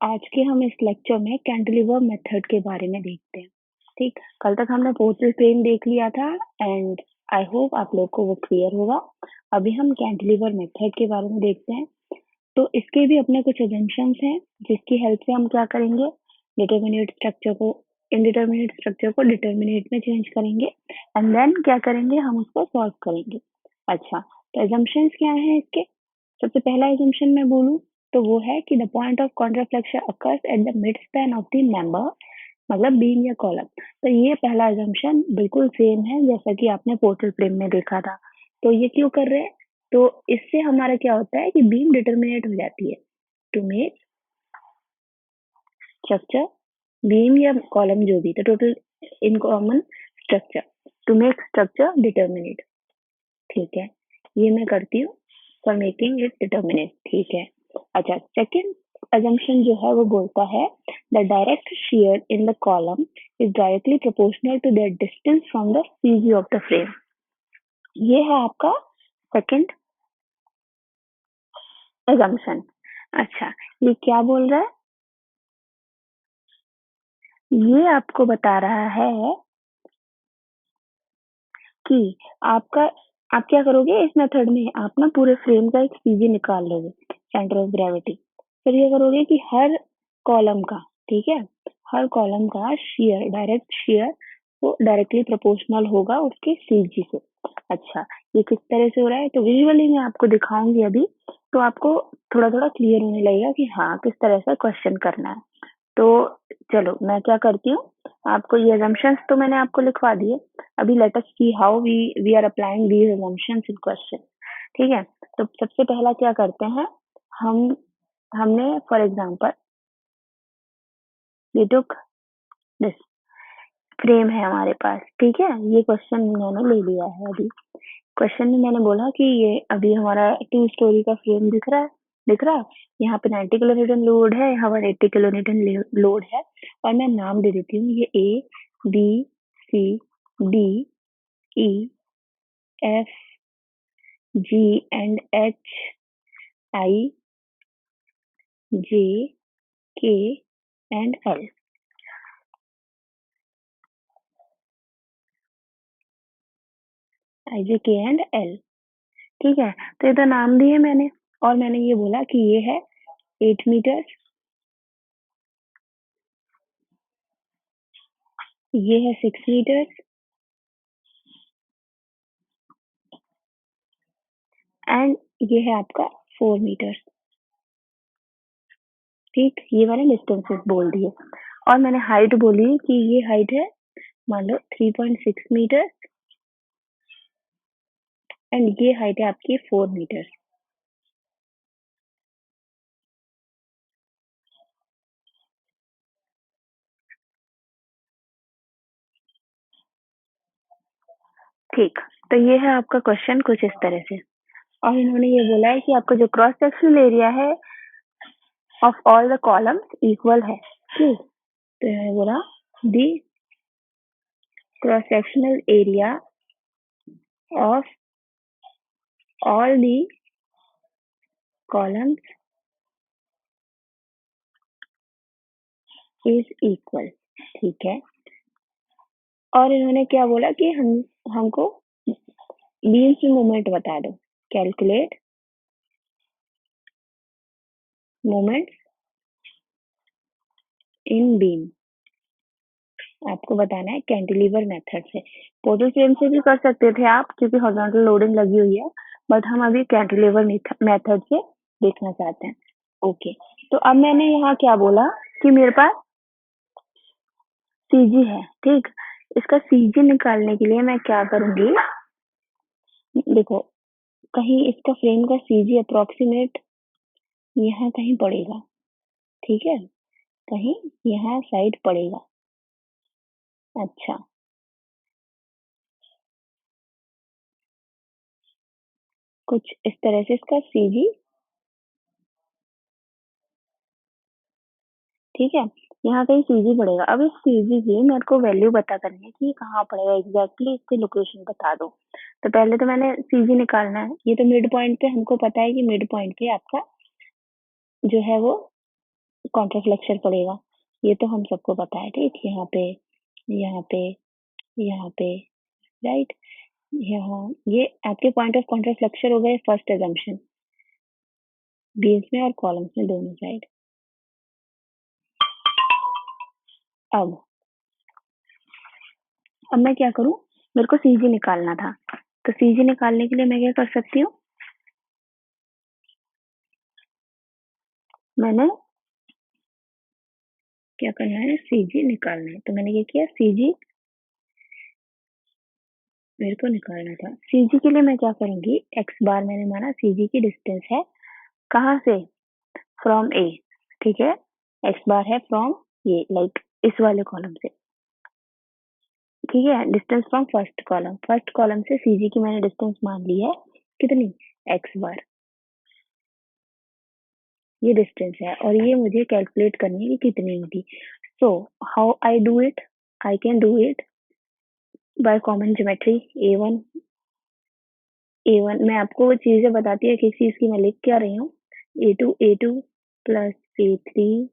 आज के हम इस लेक्चर में कैंटिलीवर मेथड के बारे में देखते हैं। ठीक, कल तक हमने पोर्टल फ्रेम देख लिया था एंड आई होप आप लोग को वो क्लियर होगा। अभी हम कैंटिलीवर मेथड के बारे में देखते हैं। तो इसके भी अपने कुछ अजम्पशंस हैं जिसकी हेल्प से हम क्या करेंगे, डिटर्मिनेट स्ट्रक्चर को इनडिटर्मिनेट स्ट्रक्चर को डिटर्मिनेट में चेंज करेंगे एंड देन क्या करेंगे, हम उसको सॉल्व करेंगे। अच्छा, तो अजम्पशंस क्या हैं इसके? सबसे पहला अजम्पशन मैं बोलूं तो वो है कि the point of contraflexure occurs at the mid span of the member, मतलब बीम या कॉलम। तो ये पहला अजम्पशन बिल्कुल सेम है जैसा कि आपने पोर्टल फ्रेम में देखा था। तो ये क्यों कर रहे हैं? तो इससे हमारा क्या होता है कि बीम डिटर्मिनेट हो जाती है टू मेक स्ट्रक्चर, बीम या कॉलम जो भी, तो total in common structure to make structure determinate. ठीक है, ये मैं करती हूँ फॉर मेकिंग इट डिटर्मिनेट। ठीक है। अच्छा, सेकंड assumption जो है वो बोलता है the direct shear in the column is directly proportional to the distance from the CG of the frame। ये है आपका सेकंड assumption। अच्छा, ये क्या बोल रहा है? ये आपको बता रहा है कि आपका आप क्या करोगे इस मेथड में, आप ना पूरे फ्रेम का एक सीजी निकाल लोगे, सेंटर ऑफ ग्रेविटी। फिर ये करोगे कि हर कॉलम का, ठीक है, हर कॉलम का शेयर, डायरेक्ट शेयर वो डायरेक्टली प्रोपोर्शनल होगा उसके सीजी से। अच्छा, ये किस तरह से हो रहा है तो विजुअली मैं आपको दिखाऊंगी अभी, तो आपको थोड़ा थोड़ा क्लियर होने लगेगा कि हाँ किस तरह से क्वेश्चन करना है। तो चलो मैं क्या करती हूँ, आपको ये assumptions तो मैंने आपको लिखवा दिए। अभी let us see how we are applying these assumptions in question. ठीक है, तो सबसे पहला क्या करते हैं, हमने फॉर एग्जांपल ये टुक दिस फ्रेम है हमारे पास। ठीक है, ये क्वेश्चन मैंने ले लिया है। अभी क्वेश्चन में मैंने बोला कि ये अभी हमारा 2 स्टोरी का फ्रेम दिख रहा है, यहाँ पे 90 किलो न्यूटन लोड है, यहाँ पर 80 किलो न्यूटन लोड है, और मैं नाम दे देती हूँ, ये A B C D E F G and H I J K and L। I J K and L। ठीक है, तो इधर नाम दिए मैंने, और मैंने ये बोला कि ये है 8 मीटर, ये है 6 मीटर एंड ये है आपका 4 मीटर। ठीक, ये मैंने डिस्टेंसेस बोल दिए, और मैंने हाइट बोली कि ये हाइट है मान लो 3.6 मीटर एंड ये हाइट है आपकी 4 मीटर। ठीक, तो ये है आपका क्वेश्चन कुछ इस तरह से, और इन्होंने ये बोला है कि आपका जो क्रॉस सेक्शनल एरिया है of all the columns equal है। ठीक, तो इन्होंने बोला the cross sectional area of all the columns is equal. ठीक है, और इन्होंने क्या बोला कि हमको बीम की मूवमेंट बता दो, कैलकुलेट मूवमेंट इन बीम। आपको बताना है कैंटिलीवर मेथड से। पोर्टल फ्रेम से भी कर सकते थे आप क्योंकि हॉरिजॉन्टल लोडिंग लगी हुई है, बट हम अभी कैंटिलीवर मेथड से देखना चाहते हैं। ओके, तो अब मैंने यहाँ क्या बोला कि मेरे पास सीजी है। ठीक, इसका सीजी निकालने के लिए मैं क्या करूंगी, देखो कहीं इसका फ्रेम का सीजी अप्रोक्सीमेट यहाँ कहीं पड़ेगा। ठीक है, कहीं यहाँ साइड पड़ेगा। अच्छा, कुछ इस तरह से इसका सीजी, ठीक है, यहाँ कहीं सीजी पड़ेगा। अब इस सीजी की मेरे को वैल्यू पता करनी है कि कहाँ पड़ेगा एग्जैक्टली, इसकी लोकेशन बता दो। तो पहले तो मैंने सीजी निकालना है। ये तो मिड पॉइंट पे हमको पता है कि मिड पॉइंट पे आपका जो है वो कॉन्ट्राफ्लेक्शन पड़ेगा, ये तो हम सबको पता है, ठीक? यहाँ पे, यहाँ पे, यहाँ पे, राइट? यहाँ ये आपके पॉइंट ऑफ कॉन्ट्राफ्लेक्शन हो गए फर्स्ट अजम्पशन, बेस में और कॉलम्स में दोनों साइड। अब मैं क्या करूँ, मेरे को सीजी निकालना था, तो सीजी निकालने के लिए मैं क्या कर सकती हूँ, मैंने क्या करना है, सीजी निकालना है, तो मैंने ये किया, सीजी मेरे को निकालना था। सीजी के लिए मैं क्या करूंगी, एक्स बार मैंने माना सीजी की डिस्टेंस है, कहाँ से, फ्रॉम ए, ठीक है? एक्स बार है फ्रॉम ये, लाइक इस वाले कॉलम से, ठीक है? डिस्टेंस फ्रॉम फर्स्ट कॉलम से सीजी की मैंने डिस्टेंस मान ली है, कितनी, एक्स बार, ये डिस्टेंस है और ये मुझे कैलकुलेट करनी है कि कितनी होगी। So how I do it, I can do it by common geometry. A one मैं आपको चीजें बताती है किस चीज की मैं लिख क्या रही हूँ, ए two plus A3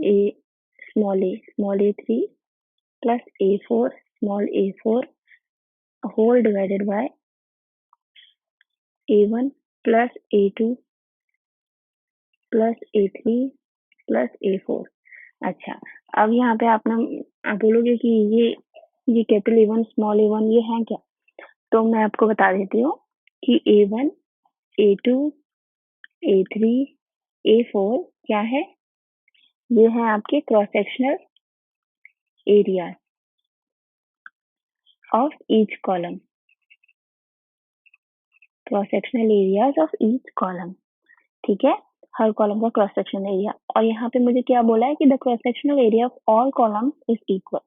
A small A3 plus A4 small A4 whole divided by A1 plus A2 plus A3 plus A4. अच्छा, अब यहाँ पे आप बोलोगे कि ये capital A one small A one ये है क्या, तो मैं आपको बता देती हूँ कि ए1 ए2 ए3 ए4 क्या है, ये है आपके cross sectional area of each column, cross sectional areas of each column, ठीक है? हर कॉलम का क्रॉस सेक्शनल एरिया, और यहाँ पे मुझे क्या बोला है कि the cross sectional area of all column is equal.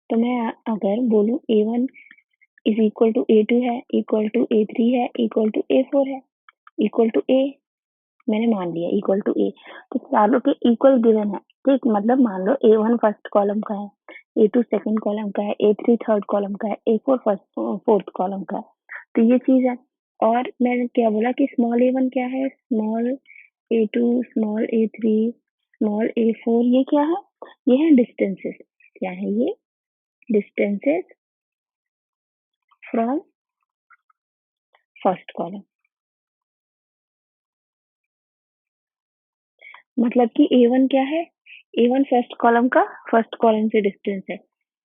तो मैं अगर बोलूँ A one is equal to A two है, इक्वल टू ए3 है, इक्वल टू ए4 है, इक्वल टू ए, मैंने मान लिया इक्वल टू ए, तो चारों के इक्वल गिवन है, ठीक? मतलब मान लो ए1 फर्स्ट कॉलम का है, ए2 सेकंड कॉलम का है, ए3 थर्ड कॉलम का है, ए4 फोर्थ कॉलम का है, तो ये चीज है। और मैंने क्या बोला कि स्मॉल ए1 क्या है, small A2 small A3 small A4, ये क्या है, ये है डिस्टेंसेस, क्या है ये, डिस्टेंसेस फ्रॉम फर्स्ट कॉलम, मतलब कि ए1 क्या है, ए1 फर्स्ट कॉलम का फर्स्ट कॉलम से डिस्टेंस है,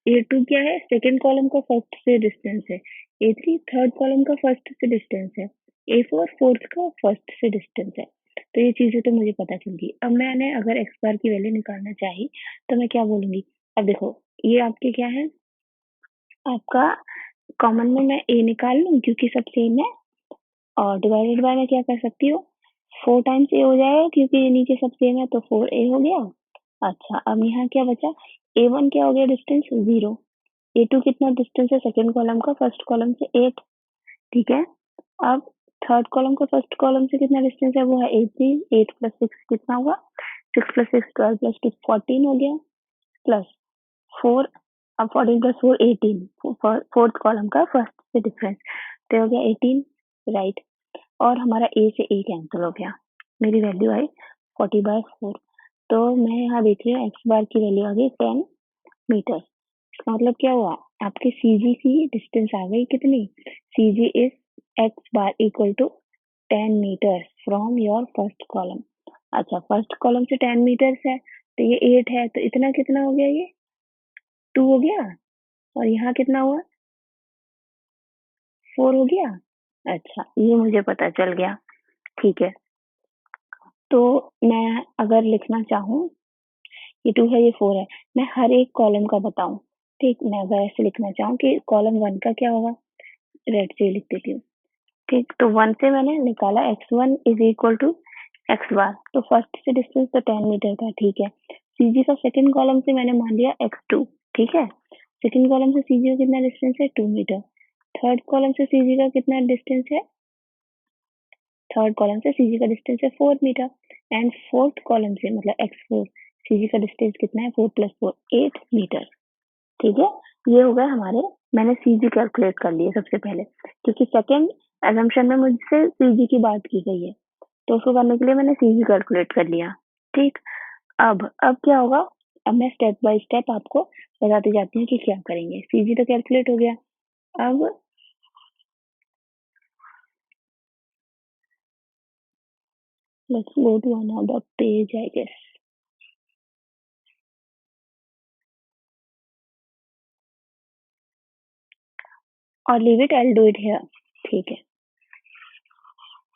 ए2 क्या है, सेकंड कॉलम का फर्स्ट से डिस्टेंस है, ए3 थर्ड कॉलम का फर्स्ट से डिस्टेंस है, ए4 फोर्थ का फर्स्ट से डिस्टेंस है। तो ये चीजें तो मुझे पता चल गई। अब मैंने अगर एक्स बार की वैल्यू निकालना चाही तो मैं क्या बोलूंगी, अब देखो ये आपके क्या है, आपका कॉमन में मैं ए निकाल लूं क्योंकि सब सेम है, और डिवाइडेड बाय में क्या कर सकती हूँ, 4 टाइम्स ए हो जाएगा क्योंकि ये नीचे सब सेम है, तो 4 ए हो गया। अच्छा, अब यहाँ क्या बचा, ए1 क्या हो गया डिस्टेंस, 0, ए2 कितना डिस्टेंस है सेकंड कॉलम का फर्स्ट कॉलम से, 8, ठीक है? अब थर्ड कॉलम का फर्स्ट कॉलम से कितना डिस्टेंस है, वो है ए3, 8 प्लस 6 कितना हुआ, 6 प्लस 6 12 प्लस 2 14 हो गया, प्लस 4, अब 14 प्लस 4 18, फोर्थ कॉलम का फर्स्ट से डिफरेंस, तो हो गया 18, राइट? और हमारा ए से ए कैंसिल हो गया, मेरी वैल्यू आई 40/4। तो मैं यहाँ देख रही हूँ एक्स बार की वैल्यू आ गई 10 मीटर। इसका मतलब क्या हुआ, आपके सीजी की डिस्टेंस आ गई कितनी, CG is x bar equal to 10 metre from your first column. अच्छा, फर्स्ट कॉलम से 10 मीटर्स है तो ये 8 है, तो इतना कितना हो गया, ये 2 हो गया, और यहाँ कितना हुआ, 4 हो गया। अच्छा, ये मुझे पता चल गया, ठीक है? तो मैं अगर लिखना चाहूँ, ये 2 है, ये 4 है, मैं हर एक कॉलम का बताऊँ, ठीक? मैं अगर ऐसे लिखना चाहूँ कि कॉलम 1 का क्या होगा, रेड से लिख देती हूँ, ठीक? तो 1 से मैंने निकाला x1 is equal to X bar, तो फर्स्ट से डिस्टेंस तो 10 मीटर था, ठीक है? सीजी का सेकंड कॉलम से मैंने मान लिया x2, ठीक है? सेकंड कॉलम से सीजी का कितना डिस्टेंस है, 2 मीटर। थर्ड कॉलम से सीजी का कितना डिस्टेंस है, थर्ड कॉलम से सीजी का डिस्टेंस है 4 मीटर, एंड फोर्थ कॉलम से मतलब x4 सीजी का डिस्टेंस कितना है, 4 प्लस 4 8 मीटर, ठीक है? ये हो गए हमारे, मैंने सीजी कैलकुलेट कर लिए सबसे पहले, क्योंकि सेकंड assumption में मुझसे सीजी की बात की गई है, तो उसको करने के लिए मैंने सीजी कैलकुलेट कर लिया, ठीक? अब क्या होगा, अब मैं स्टेप बाय स्टेप आपको बताती जाती हूँ कि क्या करेंगे। सीजी तो कैलकुलेट हो गया। अब let's go to another page, I guess. और leave it, I'll do it here. ठीक है,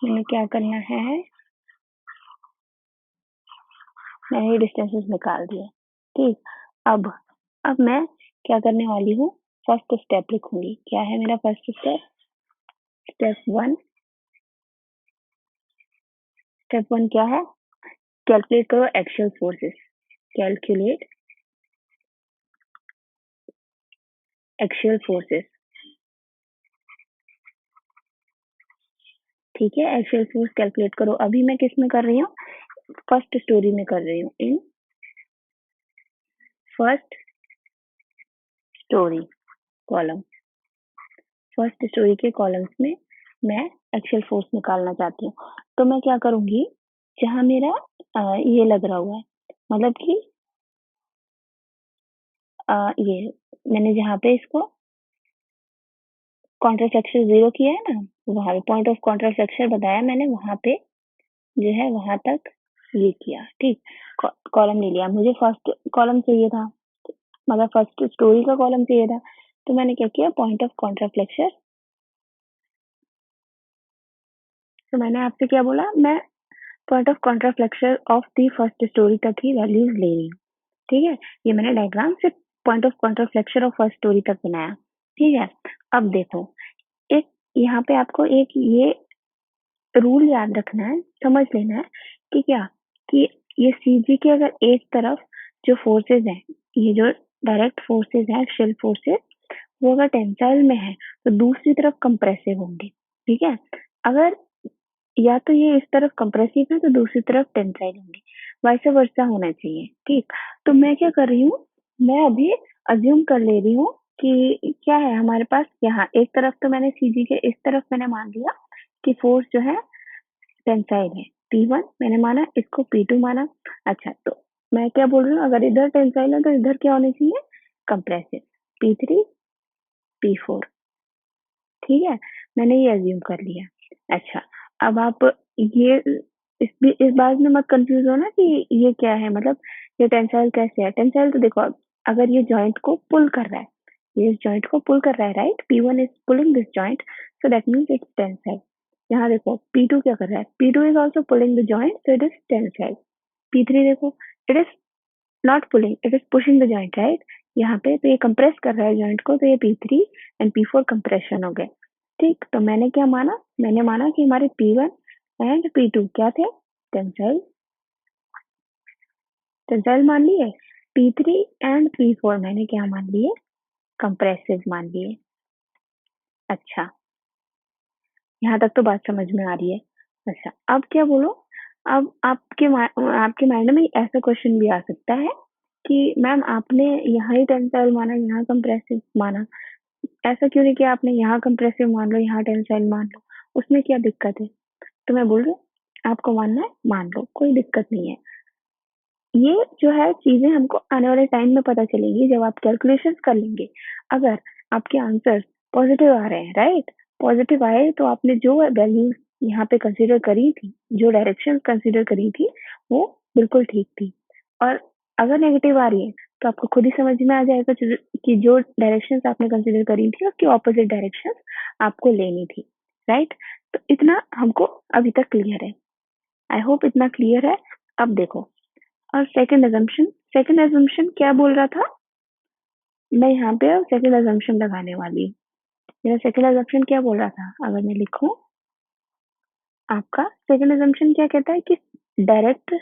मैंने क्या करना है, मैंने ये डिस्टेंसेस निकाल दिया। ठीक, अब मैं क्या करने वाली हूँ, फर्स्ट स्टेप लिखूंगी। क्या है मेरा फर्स्ट स्टेप? स्टेप वन क्या है? कैलकुलेट करो actual forces. Calculate actual forces. ठीक है, एक्चुअल फोर्स कैलकुलेट करो। अभी मैं किस में कर रही हूँ? फर्स्ट स्टोरी में कर रही हूँ, in first story column. First story के कॉलम्स में मैं एक्चुअल फोर्स निकालना चाहती हूँ। तो मैं क्या करूंगी, जहां मेरा ये लग रहा हुआ है, मतलब कि ये मैंने जहाँ पे इसको कॉन्ट्राफ्लेक्शन 0 किया है ना, वहां पे पॉइंट ऑफ कॉन्ट्राफ्लेक्शन बताया मैंने, वहां पे जो है वहां तक ये किया। ठीक, कॉलम ले लिया। मुझे फर्स्ट कॉलम चाहिए था, मतलब फर्स्ट स्टोरी का कॉलम चाहिए था, तो मैंने क्या किया, पॉइंट ऑफ कॉन्ट्राफ्लेक्शन। तो मैंने आपसे क्या बोला, मैं point of contraflexure of the first story तक ही वैल्यूज ले रही हूँ। ठीक है, ये मैंने डायग्राम से point of contraflexure of first story तक बनाया। ठीक है, अब देखो, एक यहाँ पे आपको एक ये रूल याद रखना है, समझ लेना है कि क्या, कि ये सीजी के अगर एक तरफ जो फोर्सेस हैं, ये जो डायरेक्ट फोर्सेस हैं, शेल फोर्सेस, वो अगर टेंसाइल में है तो दूसरी तरफ कंप्रेसिव होंगे। ठीक है, अगर या तो ये इस तरफ कंप्रेसिव है तो दूसरी तरफ टेंसाइल होंगे, वैसे वर्सा होना चाहिए। ठीक, तो मैं क्या कर रही हूँ, मैं अभी अज्यूम कर ले रही हूँ कि क्या है हमारे पास, यहाँ एक तरफ तो मैंने सीजी के इस तरफ मैंने मान लिया कि फोर्स जो है टेंसाइल है, P1 मैंने माना, इसको P2 माना। अच्छा, तो मैं क्या बोल रही हूँ, अगर इधर टेंसाइल है तो इधर क्या होने चाहिए, कंप्रेसिव, P3 P4। ठीक है, मैंने ये अज्यूम कर लिया। अच्छा, अब आप ये इस बात में मत कंफ्यूज हो ना कि ये क्या है, मतलब ये टेंसाइल कैसे है। टेंसाइल तो देखो, अगर ये जॉइंट को पुल कर रहा है, ये इस जॉइंट को पुल कर रहा है, right, P1 is pulling this joint, so that means it's tensile. यहाँ देखो P2 क्या कर रहा है, P2 is also pulling the joint, so it is tensile. P3 देखो, it is not pulling, it is pushing the joint, right. यहाँ पे तो ये कंप्रेस कर रहा है जॉइंट को, तो ये P3 एंड P4 कंप्रेशन हो गए। ठीक, तो मैंने क्या माना, मैंने माना कि हमारे P1 एंड P2 क्या थे, टेंसाइल, टेंसाइल मान लिए। P3 एंड P4 मैंने क्या मान लिए, कंप्रेसिव मान लिए। अच्छा, यहाँ तक तो बात समझ में आ रही है। अच्छा, अब क्या बोलो, अब आपके माइंड में ऐसा क्वेश्चन भी आ सकता है कि मैम आपने यहाँ ही टेंसाइल माना, यहाँ कंप्रेसिव माना, ऐसा क्यों नहीं किया आपने, यहाँ कंप्रेसिव मान लो, यहाँ टेंसाइल मान लो, उसमें क्या दिक्कत है? तो मैं बोल रही हूँ, आपको मानना है मान लो, कोई दिक्कत नहीं है। ये जो है चीजें हमको आने वाले टाइम में पता चलेंगी जब आप कैलकुलेशन कर लेंगे। अगर आपके आंसर पॉजिटिव आ रहे हैं, राइट, पॉजिटिव आए तो आपने जो वैल्यूज यहाँ पे कंसीडर करी थी, जो डायरेक्शन कंसीडर करी थी, वो बिल्कुल ठीक थी। और अगर नेगेटिव आ रही है तो आपको खुद ही समझ में आ जाएगा कि जो डायरेक्शन आपने कंसीडर करी थी उसकी ऑपोजिट डायरेक्शन आपको लेनी थी, राइट। तो इतना हमको अभी तक क्लियर है, आई होप इतना क्लियर है। अब देखो, और सेकंड अजम्पशन क्या बोल रहा था, मैं यहाँ पे अब सेकंड अजम्पशन लगाने वाली हूँ। मेरा सेकंड अजम्पशन क्या बोल रहा था, अगर मैं लिखूं, आपका सेकंड अजम्पशन क्या कहता है कि डायरेक्ट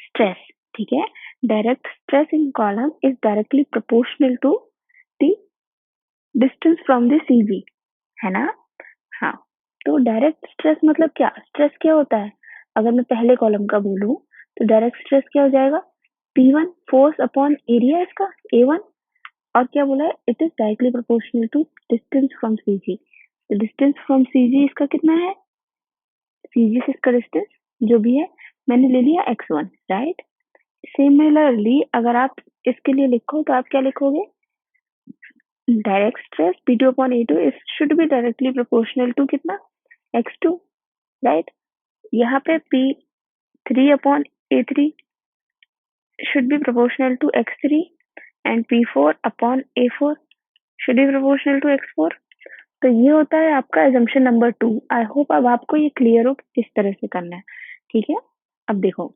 स्ट्रेस, ठीक है, direct stress in column is directly proportional to the distance from the CG, है ना। हाँ, तो डायरेक्ट स्ट्रेस मतलब क्या, स्ट्रेस क्या होता है, अगर मैं पहले कॉलम का बोलूं तो डायरेक्ट स्ट्रेस क्या हो जाएगा, P1 फोर्स अपॉन एरिया इसका A1, और क्या बोला है, it is directly proportional to distance from CG. Distance from CG इसका कितना है, सीजी से इसका डिस्टेंस जो भी है मैंने ले लिया x1, राइट। सिमिलरली अगर आप इसके लिए लिखो तो आप क्या लिखोगे? Direct stress P2 upon A2 is should be directly proportional to कितना? X2, right? यहाँ पे P3 upon A3 should be proportional to X3 and P4 upon A4 should be proportional to X4. तो ये होता है आपका assumption number 2. आई होप अब आपको ये क्लियर हो किस तरह से करना है, ठीक है? अब देखो,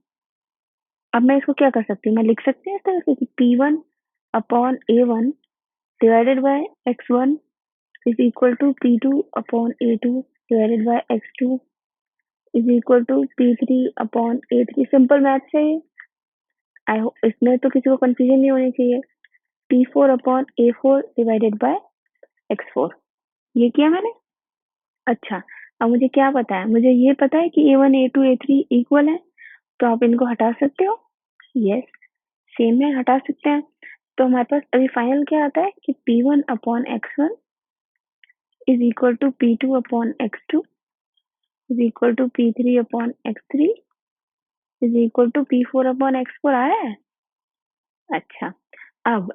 अब मैं इसको क्या कर सकती हूँ, मैं लिख सकती हूँ इस तरह से कि P1 upon A1 divided by X1 is equal to P2 upon A2 divided by X2 is equal to P3 upon A3. Simple maths है ये, आई होप इसमें तो किसी को कंफ्यूजन नहीं होनी चाहिए। P4 upon A4 divided by X4, ये किया मैंने। अच्छा, अब मुझे क्या पता है, मुझे ये पता है कि A1 A2 A3 इक्वल है, तो आप इनको हटा सकते हो। यस, सेम है, हटा सकते हैं। तो हमारे पास अभी फाइनल क्या आता है कि P1 upon X1 is equal to P2 upon X2 is equal to P3 upon X3 is equal to P4 upon X4 आया है। अच्छा, अब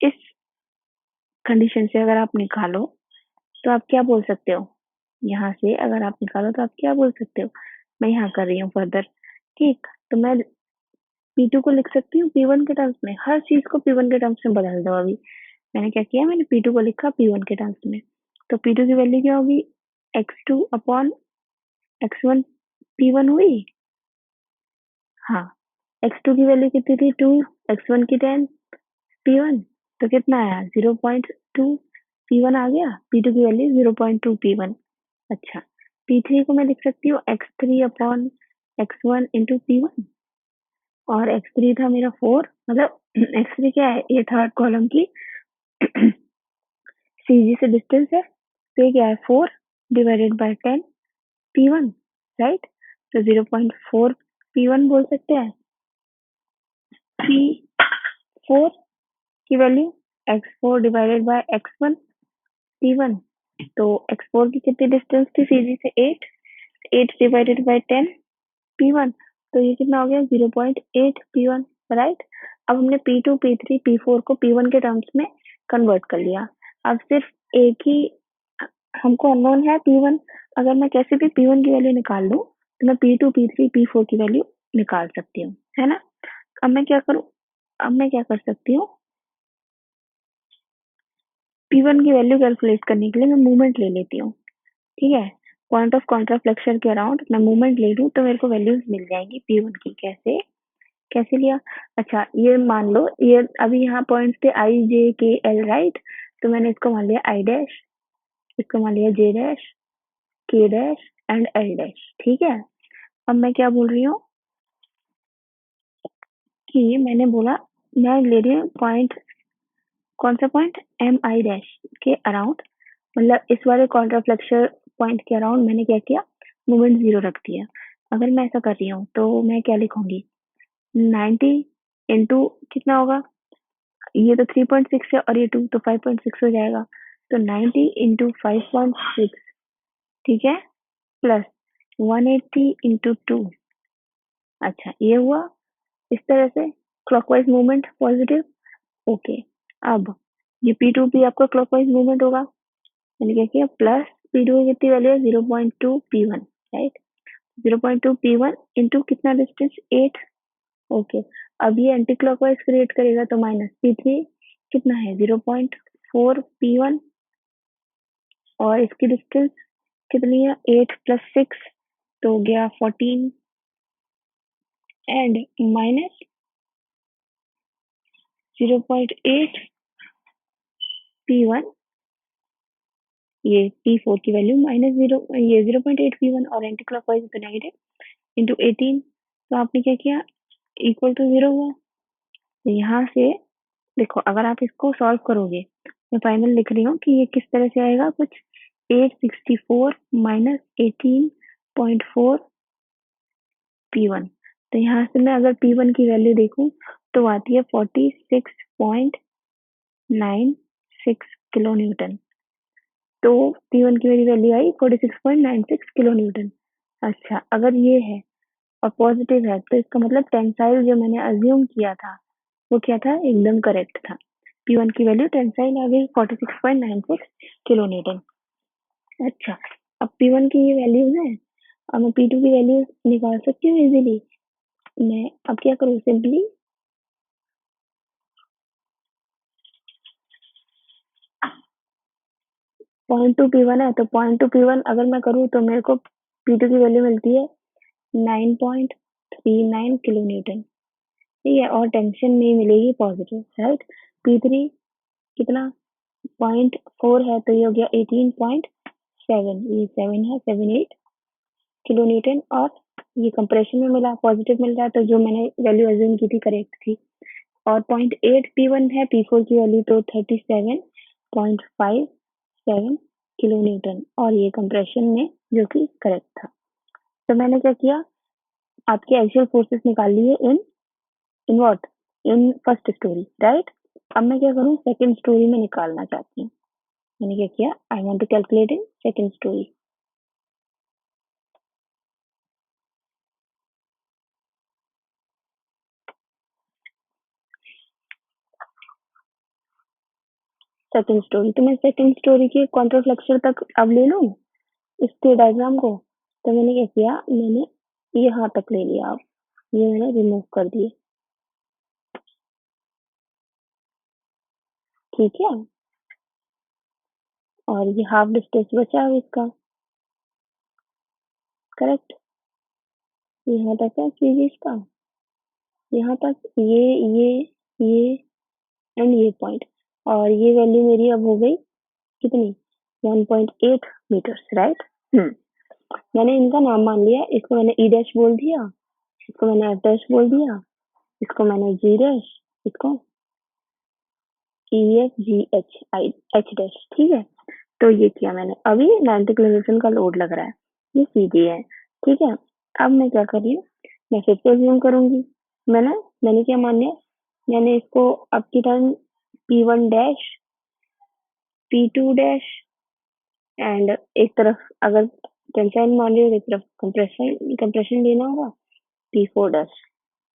इस कंडीशन से अगर आप निकालो तो आप क्या बोल सकते हो? यहाँ से अगर आप निकालो तो आप क्या बोल सकते हो? मैं यहाँ कर रही हूँ फर्दर, ठीक? तो मैं P2 को लिख सकती हूँ P1 के टर्म्स में, हर चीज को P1 के टर्म्स में बदल दो। अभी मैंने क्या किया, मैंने P2 को लिखा P1 के टर्म्स में, तो P2 की वैल्यू क्या होगी? X2 अपॉन X1 P1 हुई। हाँ, X2 की वैल्यू कितनी थी? 2, X1 की 10, P1 तो कितना आया? 0.2 P1 आ गया। P2 की वैल्यू 0.2 P1। अच्छा, P3 को मैं लिख सकती हूँ X3 upon X1 into P1, और X3 था मेरा 4, मतलब X3 क्या है? ये थर्ड कॉलम की CG से डिस्टेंस है, तो ये क्या है? 4 डिवाइडेड बाय 10 P1, राइट? तो 0.4 P1 बोल सकते हैं। P4 की value X4 divided by X1 P1, तो X4 की कितनी डिस्टेंस थी CG से? 8, 8 डिवाइडेड बाय 10 P1, तो ये कितना हो गया? 0.8 P1, राइट? अब हमने P2 P3 P4 को P1 के टर्म्स में कन्वर्ट कर लिया। अब सिर्फ एक ही हमको अननोन है P1। अगर मैं कैसे भी P1 की वैल्यू निकाल लूं तो मैं P2 P3 P4 की वैल्यू निकाल सकती हूँ, है ना? अब मैं क्या करूँ, अब मैं क्या कर सकती हूँ, P1 की वैल्यू कैलकुलेट करने के लिए मैं मूवमेंट ले लेती हूँ, ठीक है? पॉइंट ऑफ कॉन्ट्राफ्लेक्शन के अराउंड मैं मूवमेंट ले लूँ तो मेरे को वैल्यूज मिल जाएंगी P1 की। कैसे कैसे लिया? अच्छा, ये मान लो ये अभी यहाँ पॉइंट्स थे I J K L, right? तो मैंने इसको मान लिया I डैश, इसको मान लिया J dash, K dash and L dash, ठीक है? अब मैं क्या बोल रही हूँ कि मैंने बोला मैं ले रही हूँ पॉइंट, कौन सा पॉइंट? एम आई डैश के अराउंड, मतलब इस वाले कॉन्ट्राफ्लेक्शन पॉइंट के अराउंड मैंने क्या किया? मूवमेंट 0 रख दिया। अगर मैं ऐसा कर रही हूँ तो मैं क्या लिखूंगी? 90 इंटू कितना होगा? ये तो 3.6 है और ये 2, तो 5.6 हो जाएगा। तो 90 इंटू 5.6, ठीक है, प्लस 180 इंटू 2। अच्छा, ये हुआ इस तरह से क्लॉकवाइज मूवमेंट पॉजिटिव। ओके, अब ये P2 भी आपका क्लॉकवाइज मूवमेंट होगा। मैंने क्या किया? प्लस P2 की कितनी वैल्यू है? 0.2 P1, राइट? 0.2 P1 इंटू कितना डिस्टेंस? 8। ओके, अब ये एंटी क्लॉकवाइज क्रिएट करेगा तो माइनस P3 कितना है? 0.4 P1, और इसकी डिस्टेंस कितनी है? 8 प्लस 6 तो हो गया 14, एंड माइनस 0.8 P1, ये P4 की वैल्यू माइनस 0, ये 0.8 P1 और एंटी क्लॉकवाइज तो नेगेटिव, इंटू 18। तो आपने क्या किया? इक्वल टू 0 हुआ। तो यहाँ से देखो, अगर आप इसको सॉल्व करोगे, मैं फाइनल लिख रही हूँ कि ये किस तरह से आएगा कुछ 864 माइनस 18.4 P1। तो यहाँ से मैं अगर P1 की वैल्यू देखूं तो आती है 46.96 किलो न्यूटन। तो P1 की मेरी वैल्यू आई 46.96 किलो न्यूटन। अच्छा, अगर ये है और पॉजिटिव है, तो इसका मतलब टेंसाइल जो मैंने अज्यूम किया था वो क्या था, एकदम करेक्ट था। P1 की वैल्यू टेंसाइल आ गई 46.96 किलो न्यूटन। अच्छा, अब P1 की ये वैल्यूज है, अब मैं P2 की वैल्यू निकाल सकती हूँ इजीली। मैं अब क्या करूँ, सिंपली .2 P1 है, तो .2 P1 अगर मैं करूँ तो मेरे को P2 की वैल्यू मिलती है 9.39 किलो न्यूटन। ठीक है, और टेंशन नहीं मिलेगी पॉजिटिव, राइट। P3 कितना 0.4 है, तो ये हो गया 18.7, ये 7 है, 78 किलो न्यूटन। और ये कंप्रेशन में मिला, पॉजिटिव मिल रहा है, तो जो मैंने वैल्यू अज्यूम की थी करेक्ट थी। और 0.8 P1 है, P4 की वैल्यू तो 37.57 किलो न्यूटन, और ये कंप्रेशन में जो कि करेक्ट था। तो मैंने क्या किया, आपके एक्चुअल फोर्सेस निकाल लिए in what, in first story, right. अब मैं क्या करूँ, सेकंड स्टोरी में निकालना चाहती हूँ। मैंने क्या किया, I want to calculate in second storey. Second storey, तो मैं सेकंड स्टोरी के कॉन्ट्राफ्लेक्सर तक अब ले लूँ इसके डायग्राम को। तो मैंने क्या किया, मैंने यहाँ तक ले लिया, अब ये मैंने रिमूव कर दिए, ठीक है। और ये हाफ डिस्टेंस बचा अब इसका, करेक्ट। यहाँ तक है सीरीज का, यहाँ तक ये एंड ये पॉइंट। और ये वैल्यू मेरी अब हो गई कितनी, 1.8 मीटर्स, राइट। मैंने इनका नाम मान लिया, इसको मैंने ई डैश बोल दिया, इसको मैंने एफ डैश बोल दिया, इसको मैंने जी डैश, इसको E F G H I H dash, ठीक है। तो ये किया मैंने, अभी 90 किलोन्यूटन का लोड लग रहा है, ये सीधी है, ठीक है। अब मैं क्या कर रही हूँ, मैं फिर से अज्यूम करूंगी। मैंने मैंने क्या मान लिया, मैंने इसको अब की term P1 dash, P2 dash, and एक तरफ अगर टेंशन मान रही हो, एक तरफ कंप्रेशन कंप्रेशन लेना होगा, P4 डैश,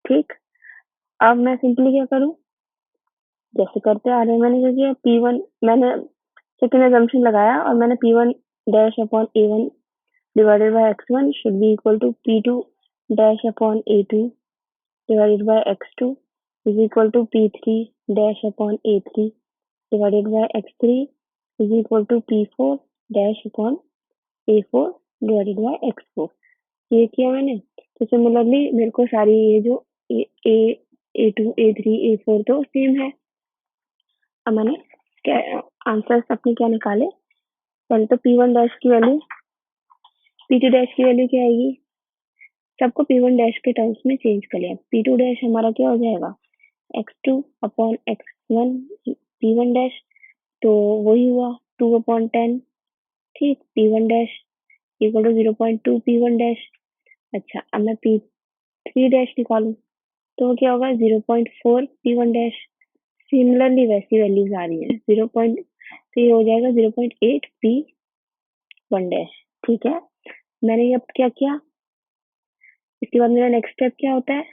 ठीक। अब मैं सिंपली क्या करूँ, जैसे करते आ रहे हैं, मैंने क्या किया, P1 मैंने सेकंड assumption लगाया, और मैंने P1 dash upon A1 divided by X1 should be equal to P2 dash upon A2 divided by X2 is equal to P3 dash upon A3 divided by X3 is equal to P4 dash upon A4 divided by X4। ये किया मैंने। तो similarly मेरे को सारी ये जो ए A2 A3 A4 तो सेम है। अब मैंने आंसर्स अपने क्या निकाले, पहले तो P1 डैश की वैल्यू, P2 डैश की वैल्यू क्या आएगी, सबको P1 डैश के टर्म्स में चेंज कर लिया। P2 डैश हमारा क्या हो जाएगा, X2 upon X1 P1 dash, तो वही हुआ 2 अपॉन 10, ठीक। P1 dash equal to 0.2 P1 dash. अच्छा, अब मैं P3 डैश निकालूं तो क्या होगा, 0.4 P1 डैश। सिमिलरली वैसी वैल्यूज आ रही है, 0. तो ये हो जाएगा 0.8 P1 डैश, ठीक है। मैंने अब क्या किया, इसके बाद मेरा नेक्स्ट स्टेप क्या होता है,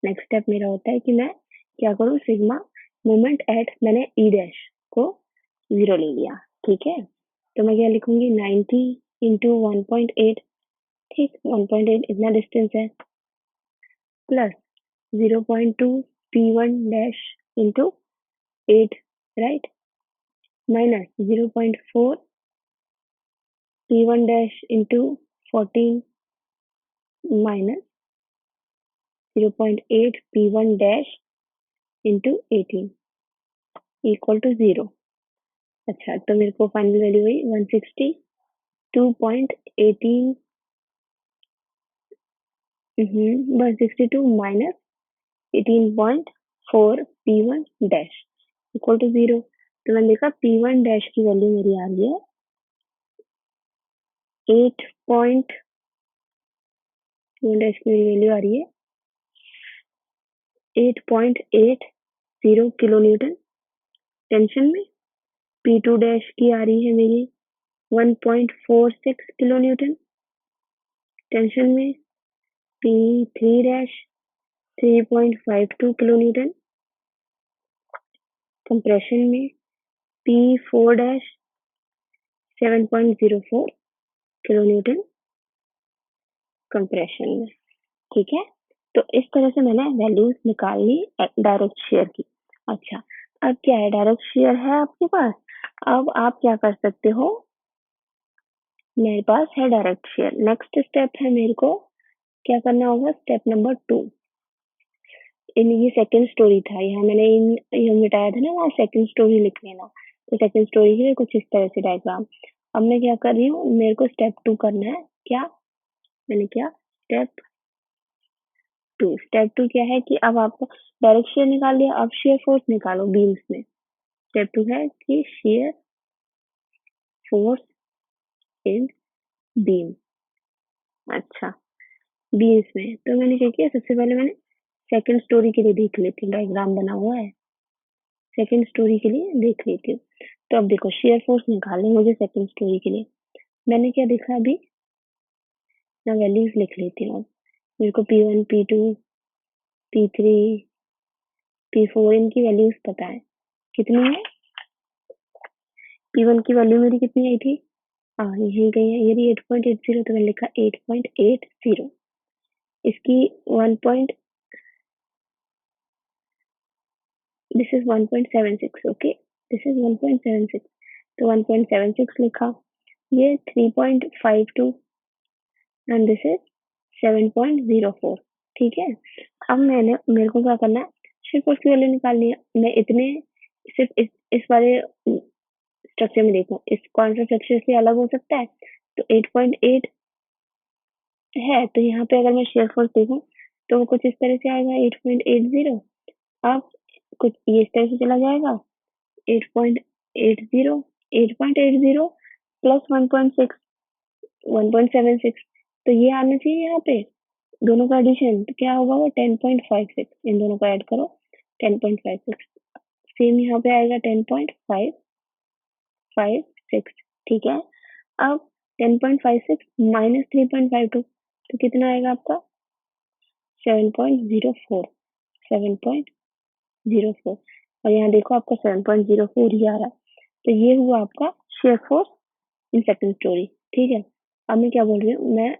नेक्स्ट स्टेप मेरा होता है कि मैं क्या करूँ, सिग्मा मोमेंट एट, मैंने ई डैश को 0 ले लिया, ठीक है। तो मैं क्या लिखूंगी, 90 इंटू 1.8, ठीक, 1.8 इतना डिस्टेंस है, plus 0.2 P1 dash into 8, right, minus 0.4 P1 dash into 14 minus 0.8 P1 dash into 18 equal to 0। अच्छा, तो मेरे को फाइनल वैल्यू हुई 162.18, 162 minus 18.4 P1 dash equal to 0। तो मैंने देखा P1 डैश की वैल्यू मेरी आ रही है 8 पॉइंट, P1 डैश की मेरी वैल्यू आ रही है 8.80 किलो न्यूटन टेंशन में। P2 डैश की आ रही है मेरी 1.46 किलो न्यूटन टेंशन में। P3 dash 3.52 किलोन्यूटन, कंप्रेशन में P4 dash 7.04 किलोन्यूटन कंप्रेशन में। ठीक है, तो इस तरह से मैंने वैल्यूज निकाल ली डायरेक्ट शेयर की। अच्छा, अब क्या है, डायरेक्ट शेयर है आपके पास। अब आप क्या कर सकते हो, मेरे पास है डायरेक्ट शेयर। नेक्स्ट स्टेप है मेरे को क्या करना होगा, स्टेप नंबर 2। इन ये सेकंड स्टोरी था, यहाँ मैंने ये मिटाया था ना, वहाँ सेकंड स्टोरी लिख लेना। तो सेकंड स्टोरी के लिए कुछ इस तरह से डायग्राम। अब मैं क्या कर रही हूँ, मेरे को स्टेप 2 करना है। क्या मैंने किया, स्टेप 2 क्या है कि अब आपको डायरेक्ट शेयर निकाल लिया, अब शेयर फोर्स निकालो बीम्स में। स्टेप 2 है कि शेयर फोर्स इन बीम। अच्छा, बीम्स में तो मैंने क्या किया, सबसे पहले मैंने सेकंड स्टोरी के लिए देख लेती हूँ, डायग्राम बना हुआ है, सेकंड स्टोरी के लिए देख लेती हूँ। तो अब देखो, शेयर फोर्स निकालनी है मुझे सेकंड स्टोरी के लिए। मैंने क्या देखा, अभी मैं वैल्यूज लिख लेती हूँ। मेरे को P1 P2 P3 P4 इनकी वैल्यूज पता है कितनी है। P1 की वैल्यू मेरी कितनी आई थी, यही गई है, ये 8.80, तो मैंने लिखा 8.80। इसकी 1 point, this is 1.76, okay, this is 1.76, तो 1.76 लिखा। ये 3.52 एंड दिस इज 7.04। ठीक है, अब मेरे को क्या करना है, सिर्फ उसकी वैल्यू निकालनी है। मैं इतने सिर्फ इस वाले स्ट्रक्चर में देखूं, इस कौन सा स्ट्रक्चर से अलग हो सकता है, तो 8.8 है, तो यहाँ पे अगर मैं शेयर फोर्स देखूं तो वो कुछ इस तरह से आएगा 8.80। अब कुछ ये इस तरह से चला जाएगा 8.80, 8.80 प्लस 1.6, 1.76, तो ये आना चाहिए यहाँ पे दोनों का एडिशन। तो क्या होगा वो 10.56, इन दोनों को ऐड करो 10.56, सेम यहाँ पे आएगा 10.556। ठीक है, अब 10.56 माइनस 3.52, तो कितना आएगा आपका 7.04, 7.04, और यहाँ देखो आपका 7.04 ही आ रहा है। तो ये हुआ आपका shear force in second story. ठीक है, अब मैं क्या बोल रही हूँ, मैं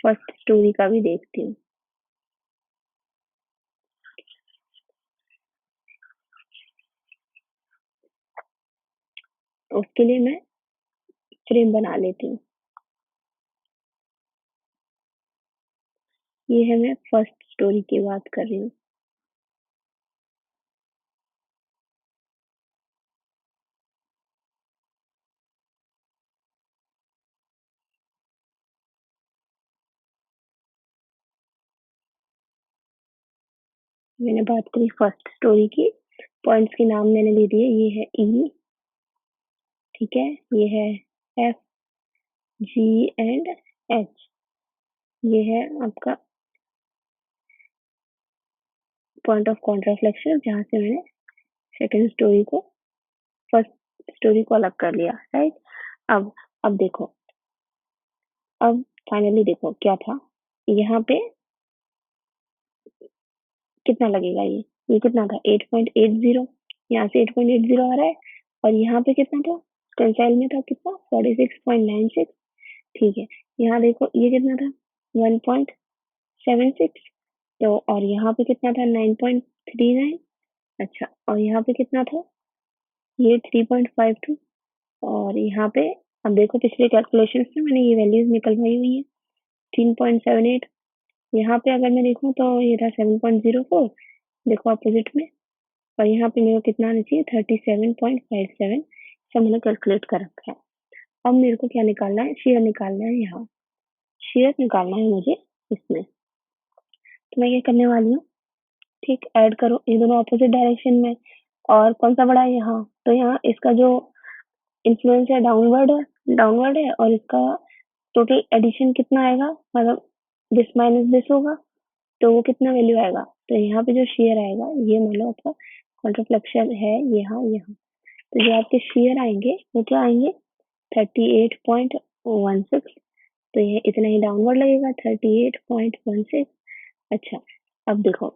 फर्स्ट स्टोरी का भी देखती हूँ। उसके लिए मैं फ्रेम बना लेती हूँ। ये है, मैं फर्स्ट स्टोरी की बात कर रही हूँ। मैंने बात करी फर्स्ट स्टोरी की, पॉइंट्स के नाम मैंने दे दिए, ये है ई, ठीक है, ये है एफ जी एंड एच, ये है आपका पॉइंट ऑफ कॉन्ट्राफ्लेक्शन, जहाँ से मैंने सेकंड स्टोरी को फर्स्ट स्टोरी को अलग कर लिया, राइट। अब अब देखो, अब फाइनली देखो क्या था, यहाँ पे कितना लगेगा, ये कितना था 8.80, यहाँ से 8.80 आ रहा है, और यहाँ पे कितना था, टेंसाइल में था कितना 46.96। ठीक है, यहाँ देखो ये कितना था 1.76, तो और यहाँ पे कितना था 9.39। अच्छा, और यहाँ पे कितना था, ये 3.52, और यहाँ पे अब देखो पिछले कैलकुलेशन में मैंने ये वैल्यूज निकलवाई हुई है 3.78। यहाँ पे अगर मैं देखूँ तो ये था 7.04, देखो अपोजिट में, और यहाँ पे मेरे को कितना आना चाहिए 37.57, सब मैंने कैलकुलेट कर रखा है। अब मेरे को क्या निकालना है, शेयर निकालना है, यहाँ शेयर निकालना है मुझे इसमें। तो मैं ये करने वाली हूँ, ठीक, ऐड करो ये दोनों अपोजिट डायरेक्शन में, और कौन सा बड़ा है यहाँ, तो यहाँ इसका जो इन्फ्लुएंस है डाउनवर्ड है, डाउनवर्ड है, और इसका टोटल एडिशन कितना आएगा, मतलब दिस माइनस दिस होगा, तो वो कितना वैल्यू आएगा, तो यहाँ पे जो शेयर आएगा, ये मान लो आपका कॉन्ट्राफ्लेक्शन है यहाँ यहाँ, तो जो आपके शेयर आएंगे वो क्या आएंगे 38.16 तो ये इतना ही डाउनवर्ड लगेगा 38.16। अच्छा, अब देखो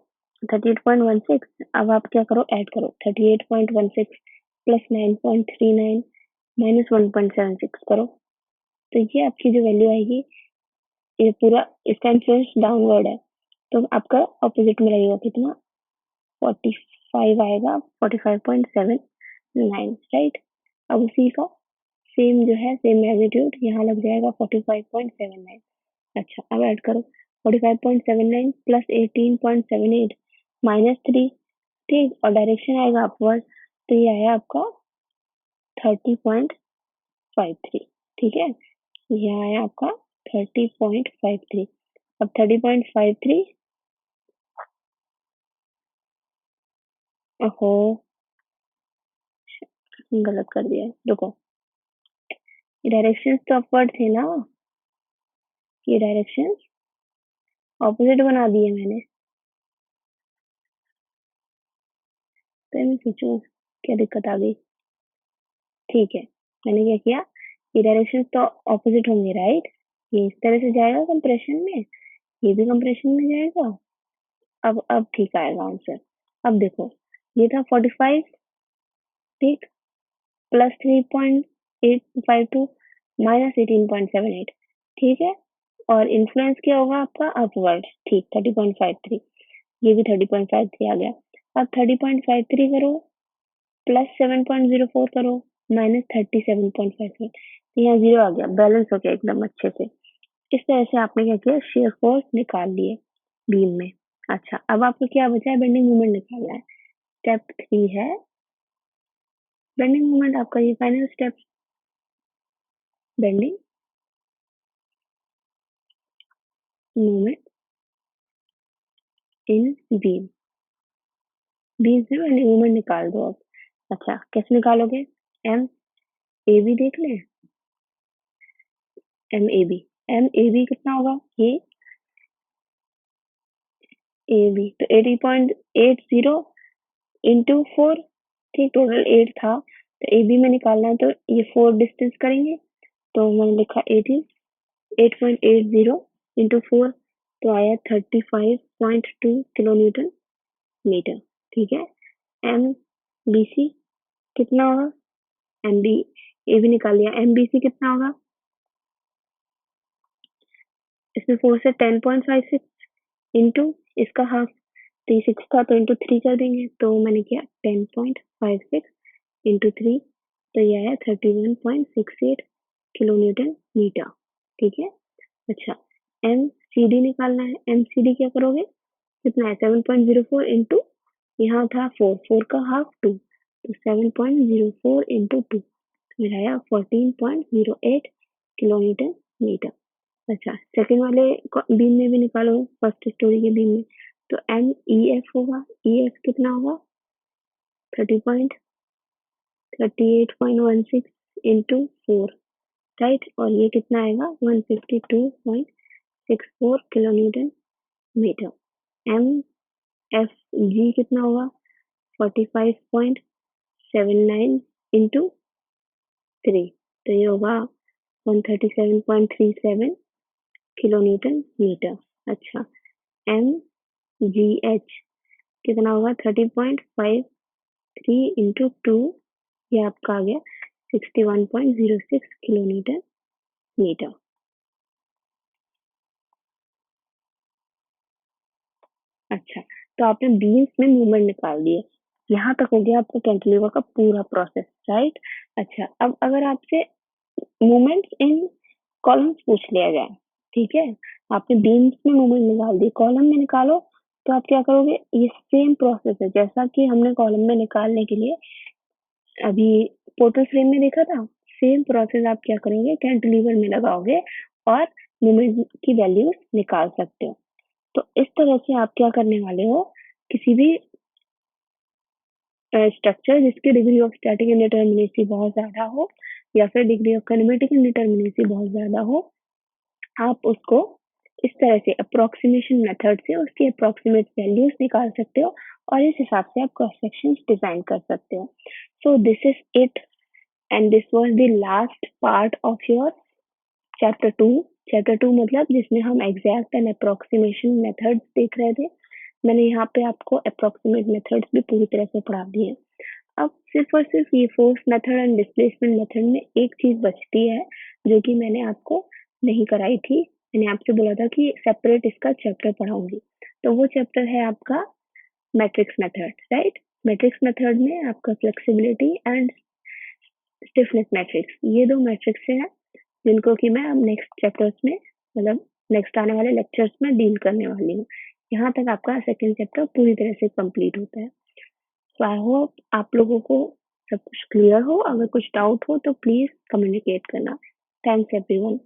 38.16, अब आप क्या करो, ऐड करो 38.16 प्लस 9.39 माइनस 1.76 करो। तो ये आपकी जो वैल्यू आएगी, ये पूरा इसका इन्फ्लुएंस डाउनवर्ड है, तो आपका ऑपोजिट में रहेगा कितना, 45 आएगा, 45.79, राइट। अब उसी का सेम जो है, सेम मैग्नीट्यूड यहाँ लग जाएगा 45.79। अच्छा, अब ऐड करो 45.79 प्लस 18.78 माइनस 3, ठीक, और डायरेक्शन आएगा अपवर्ड, तो ये आया आपका 30.53, ठीक है। ये आया आपका 30.53। अब 30.53, ओहो गलत कर दिया, रुको, डायरेक्शन तो अपवर्ड थे ना, ये डायरेक्शन ऑपोजिट बना दिए मैंने। तो मैं सोचूं क्या दिक्कत आ गई। ठीक है, मैंने क्या किया, ये डायरेक्शन तो ऑपोजिट होंगे, राइट। ये इस तरह से जाएगा कंप्रेशन में, ये भी कंप्रेशन में जाएगा। अब ठीक आएगा आंसर। अब देखो, ये था 45, ठीक, प्लस 3.852 माइनस 18.78, ठीक है। और इन्फ्लुएंस क्या होगा आपका, अपवर्ड, ठीक, 30.53। ये भी 30.53 आ गया। अब 30.53 करो, प्लस 7.04 करो, माइनस 37.57, तो यहाँ जीरो आ गया, बैलेंस हो गया एकदम अच्छे से। इस तरह से आपने क्या किया, शेयर फोर्स निकाल लिए बीम में। अच्छा, अब आपको क्या बचा है, बेंडिंग मोमेंट निकालना है। स्टेप 3 है बेंडिंग मोमेंट, आपका ये final step, bending moment in beam. Beam से बेंडिंग मोमेंट निकाल दो अब। अच्छा, कैसे निकालोगे, एम ए बी देख लें, एम ए बी कितना होगा, ये ए बी तो 80.80 इंटू 4, ठीक, टोटल 8 था, तो ए बी में निकालना है, तो ये 4 डिस्टेंस करेंगे, तो मैंने लिखा 8.80 इंटू 4, तो आया 35.2 किलो न्यूटन मीटर, ठीक है। एम बी सी कितना होगा, एम बी ए भी निकाल लिया, एम बी सी कितना होगा, इसमें 4 से 10.56 इंटू इसका हाफ, तो ये 6 था तो इंटू 3 कर देंगे, तो मैंने किया 10.56 इंटू 3, तो ये आया 31.68 किलो न्यूटन मीटर, ठीक है। अच्छा, एम सी डी निकालना है, एम सी डी क्या करोगे, कितना है, 7.04 इंटू, यहाँ था 4, 4 का हाफ 2, तो 7.04 इंटू 2, मेरा आया 14.08 किलो न्यूटन मीटर। अच्छा, सेकंड वाले बीम में भी निकालो, फर्स्ट स्टोरी के बीम में, तो एम ई एफ होगा, ई एफ कितना होगा, 38.16 इंटू 4, राइट, और ये कितना आएगा, 152.64 kilo newton metre. M F G कितना होगा, 45.79 इंटू 3, तो ये होगा 137.37 किलो न्यूटन मीटर। अच्छा, एम जी एच कितना होगा, 30.53 इंटू 2, ये आपका आ गया 61.06 किलो न्यूटन मीटर। अच्छा, तो आपने बीम्स में मूवमेंट निकाल दिए, यहाँ तक हो गया आपका कैंटिलीवर का पूरा प्रोसेस, राइट। अच्छा, अब अगर आपसे मूवमेंट इन कॉलम्स पूछ लिया जाए, ठीक है, आपने बीम्स में मूवमेंट निकाल दी, कॉलम में निकालो, तो आप क्या करोगे, ये सेम प्रोसेस है जैसा कि हमने कॉलम में निकालने के लिए अभी पोर्टल फ्रेम में देखा था, सेम प्रोसेस आप क्या करोगे, कैंटिलीवर में लगाओगे और मोमेंट की वैल्यू निकाल सकते हो। तो इस तरह से आप क्या करने वाले हो, किसी भी स्ट्रक्चर जिसकी डिग्री ऑफ स्टैटिक इंडिटरमिनेसी बहुत ज्यादा हो या फिर डिग्री ऑफ काइनेमेटिक इंडिटरमिनेसी बहुत ज्यादा हो, आप उसको इस तरह से अप्रोक्सीमेशन मेथड से उसकी अप्रोक्सीमेट वैल्यूज निकाल सकते हो और इस हिसाब से आप क्रॉस सेक्शन डिजाइन कर सकते हो। So this is it, and this was the last part of your chapter 2, chapter 2 मतलब जिसमें हम एग्जैक्ट एंड अप्रोक्सीमेशन मेथड्स देख रहे थे। मैंने यहाँ पे आपको अप्रोक्सीमेट मेथड्स भी पूरी तरह से पढ़ा दिए हैं। अब सिर्फ और सिर्फ ये force method and displacement method में एक चीज बचती है जो कि मैंने आपको नहीं कराई थी। मैंने आपसे बोला था कि सेपरेट इसका चैप्टर पढ़ाऊंगी, तो वो चैप्टर है आपका matrix method, right? Matrix method में आपका फ्लेक्सिबिलिटी एंड स्टिफनेस मैट्रिक्स, ये दो मैट्रिक्स हैं जिनको कि मैं अब नेक्स्ट चैप्टर्स में, मतलब नेक्स्ट आने वाले लेक्चर्स में डील करने वाली हूँ। यहाँ तक आपका सेकेंड चैप्टर पूरी तरह से कंप्लीट होता है। सो आई होप आप लोगों को सब कुछ क्लियर हो। अगर कुछ डाउट हो तो प्लीज कम्युनिकेट करना। Thanks everyone.